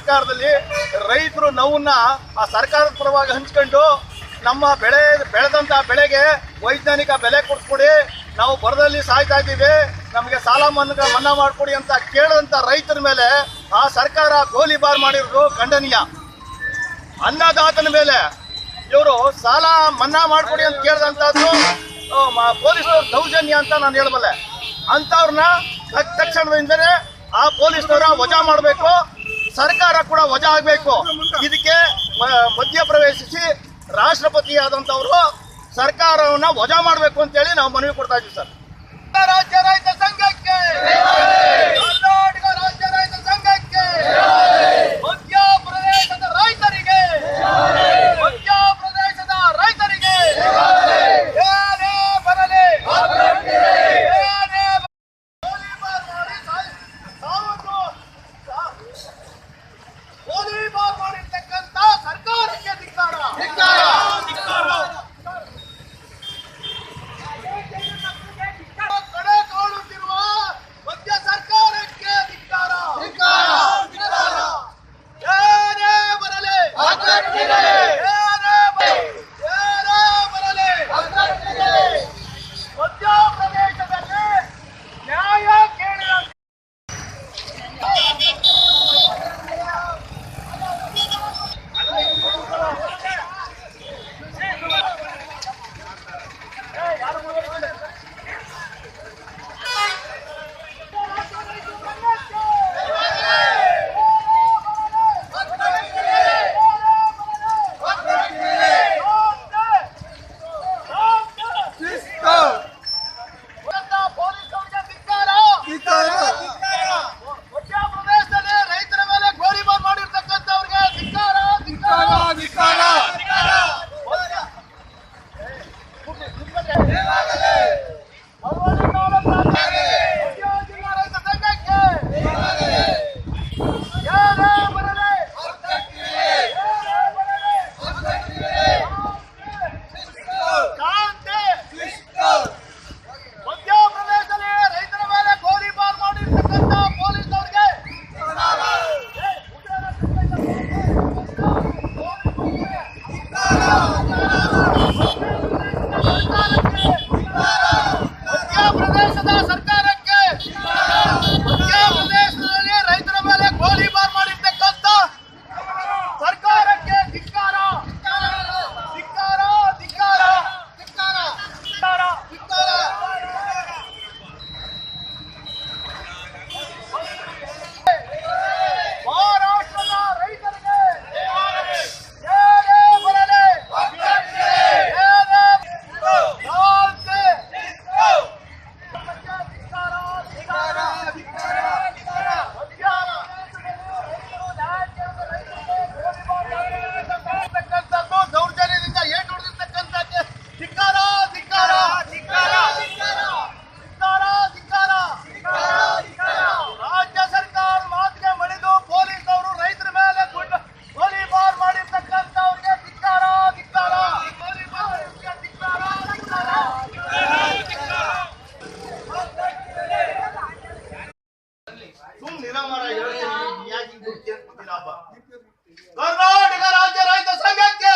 ಸರ್ಕಾರದಲ್ಲಿ ರೈತರು ನೋವನ್ನ ಆ ಸರ್ಕಾರದ ಪರವಾಗಿ ಹಂಚ್ಕೊಂಡು ನಮ್ಮ ಬೆಳೆದಂತ ಬೆಳೆಗೆ ವೈಜ್ಞಾನಿಕ ಬೆಲೆ ಕೊಡ್ಸ್ಕೊಡಿ, ನಾವು ಬರದಲ್ಲಿ ಸಾಯ್ತಾ ಇದ್ದೀವಿ, ನಮಗೆ ಸಾಲ ಮನ್ನಾ ಮಾಡಿಕೊಡಿ ಅಂತ ಕೇಳಿದಂಥ ರೈತರ ಮೇಲೆ ಆ ಸರ್ಕಾರ ಗೋಲಿಬಾರ್ ಮಾಡಿರೋದು ಖಂಡನೀಯ. ಅನ್ನದಾತನ ಮೇಲೆ ಇವರು ಸಾಲ ಮನ್ನಾ ಮಾಡಿಕೊಡಿ ಅಂತ ಕೇಳಿದಂಥದ್ದು ಪೊಲೀಸರು ದೌರ್ಜನ್ಯ ಅಂತ ನಾನು ಹೇಳಬಲ್ಲೆ. ಅಂಥವ್ರನ್ನ ತಕ್ಷಣದಿಂದಲೇ ಆ ಪೊಲೀಸ್ನವರ ವಜಾ ಮಾಡಬೇಕು, ಸರ್ಕಾರ ಕೂಡ ವಜಾ ಆಗಬೇಕು. ಇದಕ್ಕೆ ಮಧ್ಯಪ್ರವೇಶಿಸಿ ರಾಷ್ಟ್ರಪತಿ ಆದಂಥವರು ಸರ್ಕಾರವನ್ನ ವಜಾ ಮಾಡಬೇಕು ಅಂತೇಳಿ ನಾವು ಮನವಿ ಕೊಡ್ತಾ ಇದ್ದೀವಿ ಸರ್. ರಾಜ್ಯ ರೈತ ಸಂಘಕ್ಕೆ, ಕರ್ನಾಟಕ ರಾಜ್ಯ ರೈತ ಸಂಘಕ್ಕೆ, ಮಧ್ಯಪ್ರದೇಶದ ರೈತರಿಗೆ, ಮಧ್ಯಪ್ರದೇಶದ ರೈತರಿಗೆ ಏನೇ ಬರಲಿ ಗೋಲಿಬಾರ್ ಮಾಡಿರ್ತಕ್ಕಂಥ ಸರ್ಕಾರಕ್ಕೆ ಧಿಕ್ಕಾರ. ಕಡೆ ಕಾಣುತ್ತಿರುವ ಮಧ್ಯ ಸರ್ಕಾರಕ್ಕೆ ಧಿಕ್ಕಾರ. ಏನೇ ಬರಲಿ ಮಧ್ಯಪ್ರದೇಶದಲ್ಲಿ ನ್ಯಾಯ ಕೇಳಿದ ಮಧ್ಯಪ್ರದೇಶದಲ್ಲಿ ರೈತರ ಮೇಲೆ ಗೋಲಿಬಾರ್ ಮಾಡಿರ್ತಕ್ಕಂಥವ್ರಿಗೆ ಧಿಕ್ಕಾರ. ಜಿಲ್ಲಾ ರೈತ ಸಂಘಕ್ಕೆ ಯಾರೇ ಬರಲಿ ಶಾಂತಿ. ಮಧ್ಯಪ್ರದೇಶದಲ್ಲಿ ರೈತರ ಮೇಲೆ ಗೋಲಿಬಾರ್ ಮಾಡಿರ್ತಕ್ಕಂಥ ಪೊಲೀಸರಿಗೆ ಮಧ್ಯಪ್ರದೇಶದ ಸರ್ಕಾರಕ್ಕೆ, ಮಧ್ಯಪ್ರದೇಶದಲ್ಲಿ ರೈತರ ಮೇಲೆ ಗೋಲಿಬಾರ್ ಮಾಡಿರ್ತಕ್ಕಂಥ ಸರ್ಕಾರಕ್ಕೆ ಧಿಕ್ಕಾರ. ಮಹಾರಾಷ್ಟ್ರದ ರೈತರಿಗೆ ಏನೇ ಬರಲಿ ದೌರ್ಜನ್ಯದಿಂದ ಏಟು ಹೊಡೆದಿರ್ತಕ್ಕಂಥಕ್ಕೆ ಧಿಕ್ಕಾರ. ರಾಜ್ಯ ಸರ್ಕಾರ ಮಾತಿಗೆ ಮಣಿದು ಪೊಲೀಸವರು ರೈತರ ಮೇಲೆ ಗೋಲಿಬಾರ್ ಮಾಡಿರ್ತಕ್ಕಂಥವ್ರಿಗೆ ಧಿಕ್ಕಾರ. ಕರ್ನಾಟಕ ರಾಜ್ಯ ರೈತ ಸಂಘಕ್ಕೆ,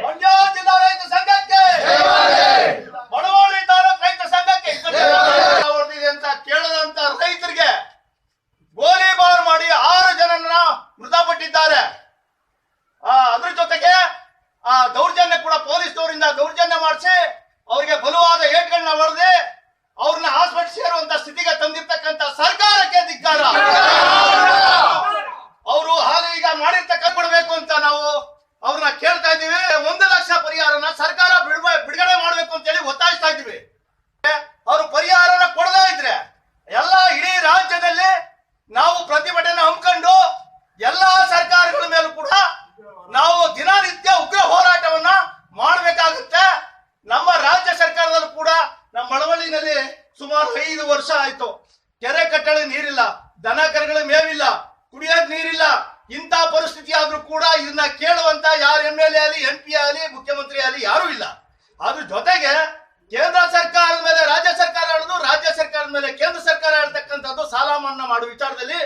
ಮಂಡ್ಯ ಜಿಲ್ಲಾ ರೈತ ಸಂಘಕ್ಕೆ, ಮಳವಳ್ಳಿ ತಾಲೂಕು ರೈತ ಸಂಘಕ್ಕೆ ಹೊಡೆದಿದೆ ಅಂತ ಕೇಳದಂತ ರೈತರಿಗೆ ಗೋಲಿಬಾರ್ ಮಾಡಿ 6 ಜನರನ್ನ ಮೃತಪಟ್ಟಿದ್ದಾರೆ. ಅದ್ರ ಜೊತೆಗೆ ಆ ದೌರ್ಜನ್ಯ ಕೂಡ ಪೊಲೀಸ್ನವರಿಂದ ದೌರ್ಜನ್ಯ ಮಾಡಿಸಿ ಅವರಿಗೆ ಬಲವಾದ ಏಟ್ಗಳನ್ನ ಹೊಡೆದು ಅವ್ರನ್ನ ಹಾಸ್ಪಿಟಲ್ ಸೇರುವಂತ ಸ್ಥಿತಿಗೆ ತಂದಿರ್ತಕ್ಕಂಥ ಸರ್ಕಾರಕ್ಕೆ ಧಿಕ್ಕಾರ. ಅವರು ಹಾಗೆ ಈಗ ಕೊಡಬೇಕು ಅಂತ ನಾವು ಅವ್ರನ್ನ ಕೇಳ್ತಾ ಇದ್ದೀವಿ. 1 ಲಕ್ಷ ಪರಿಹಾರನ ಸರ್ಕಾರ ಬಿಡುಗಡೆ ಮಾಡಬೇಕು ಅಂತ ಹೇಳಿ ಒತ್ತಾಯಿಸ್ತಾ ಇದ್ದೀವಿ. ಅವರು ಪರಿಹಾರನ ಕೊಡದೇ ಇದ್ರೆ ಎಲ್ಲ ಇಡೀ ರಾಜ್ಯದಲ್ಲಿ ನಾವು ಪ್ರತಿಭಟನೆ ಹಮ್ಮಿಕೊಂಡು ಎಲ್ಲಾ ಸರ್ಕಾರಗಳ ಮೇಲೂ ಕೂಡ ನಾವು ದಿನನಿತ್ಯ ಉಗ್ರ ಹೋರಾಟವನ್ನ ಮಾಡಬೇಕಾಗುತ್ತೆ. ನಮ್ಮ ರಾಜ್ಯ ಸರ್ಕಾರದಲ್ಲೂ ಕೂಡ ನಮ್ಮ ಮಳವಳ್ಳಿನಲ್ಲಿ ಸುಮಾರು 5 ವರ್ಷ ಆಯ್ತು, ಕೆರೆ ಕಟ್ಟಳೆ ನೀರಿಲ್ಲ, ದನ ಕರುಗಳ ಮೇವಿಲ್ಲ, ಕುಡಿಯೋಕ್ ನೀರಿಲ್ಲ. ಇಂಥ ಪರಿಸ್ಥಿತಿ ಆದ್ರೂ ಕೂಡ ಇದನ್ನ ಕೇಳುವಂತ ಯಾರು MLA ಆಗಲಿ, MP ಆಗಲಿ, ಮುಖ್ಯಮಂತ್ರಿ ಆಗಲಿ ಯಾರು ಇಲ್ಲ. ಅದ್ರ ಜೊತೆಗೆ ಕೇಂದ್ರ ಸರ್ಕಾರದ ಮೇಲೆ ರಾಜ್ಯ ಸರ್ಕಾರ ಹೇಳುದು, ರಾಜ್ಯ ಸರ್ಕಾರದ ಮೇಲೆ ಕೇಂದ್ರ ಸರ್ಕಾರ ಹೇಳ್ತಕ್ಕಂಥದ್ದು ಸಾಲ ಮನ್ನಾ ಮಾಡುವ ವಿಚಾರದಲ್ಲಿ